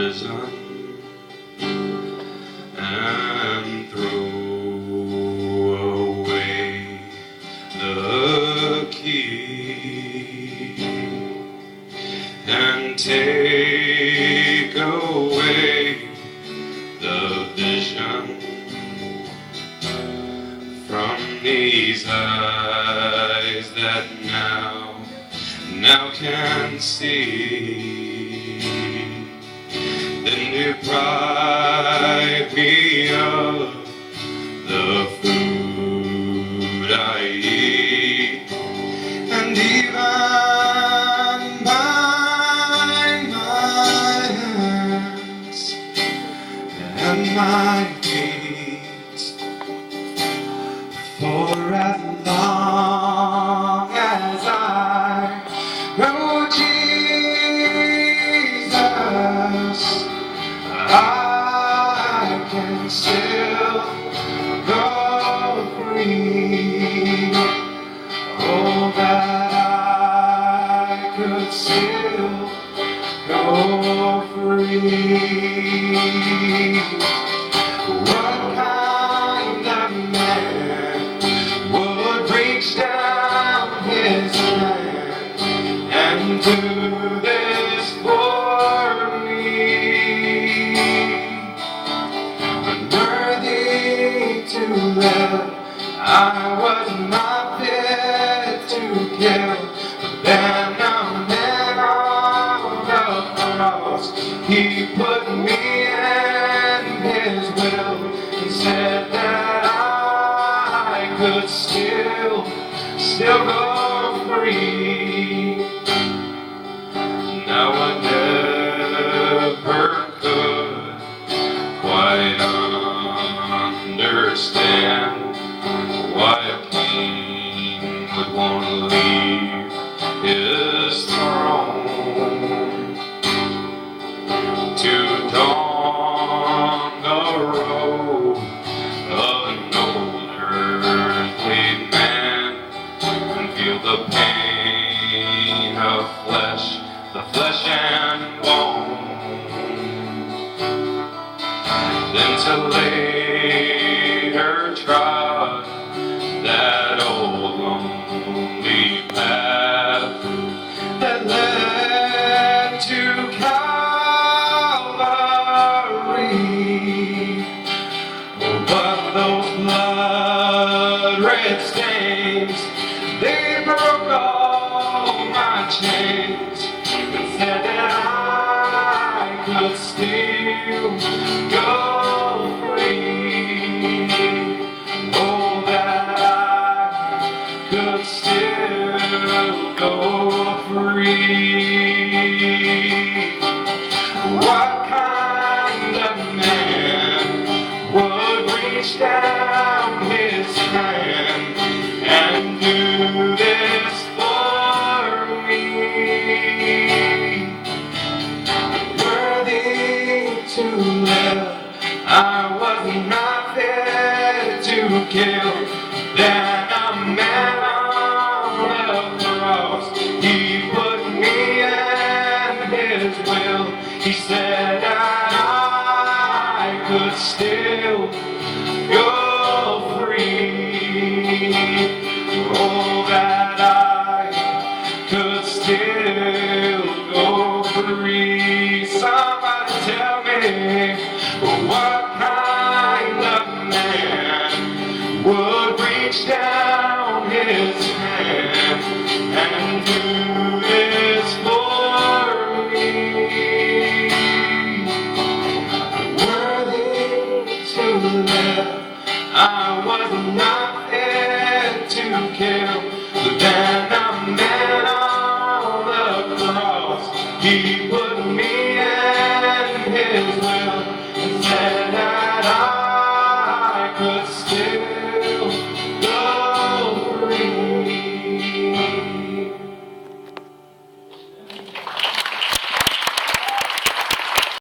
prison and throw away the key and take away the vision from these eyes that now can see, then deprive me of the food I eat, and even bind my hands and my feet, for as long as I know Jesus, I can still go free. Oh, that I could still go free. What kind of man would reach down his hand and do this for me? Unworthy to live, I was not fit to kill, but then a man on the cross, he put me in his will. He said that I could still go free. Now I never could quite understand why a king would want to leave his throne to don the robe of an old earthly man and feel the pain of the flesh and bone, then to later trod that old lonely path that led to Calvary. Oh, but those blood-red stains, they broke all my chains and said that I could still go free. Oh, that I could still go free. What kind of man would reach down his hand and do this for me? Worthy to live, I was not fit to kill, then a man on the cross, he put me in his will. He said that I could still go free. Oh, that I could still go free. Somebody tell me, what kind of man would reach down his hand and do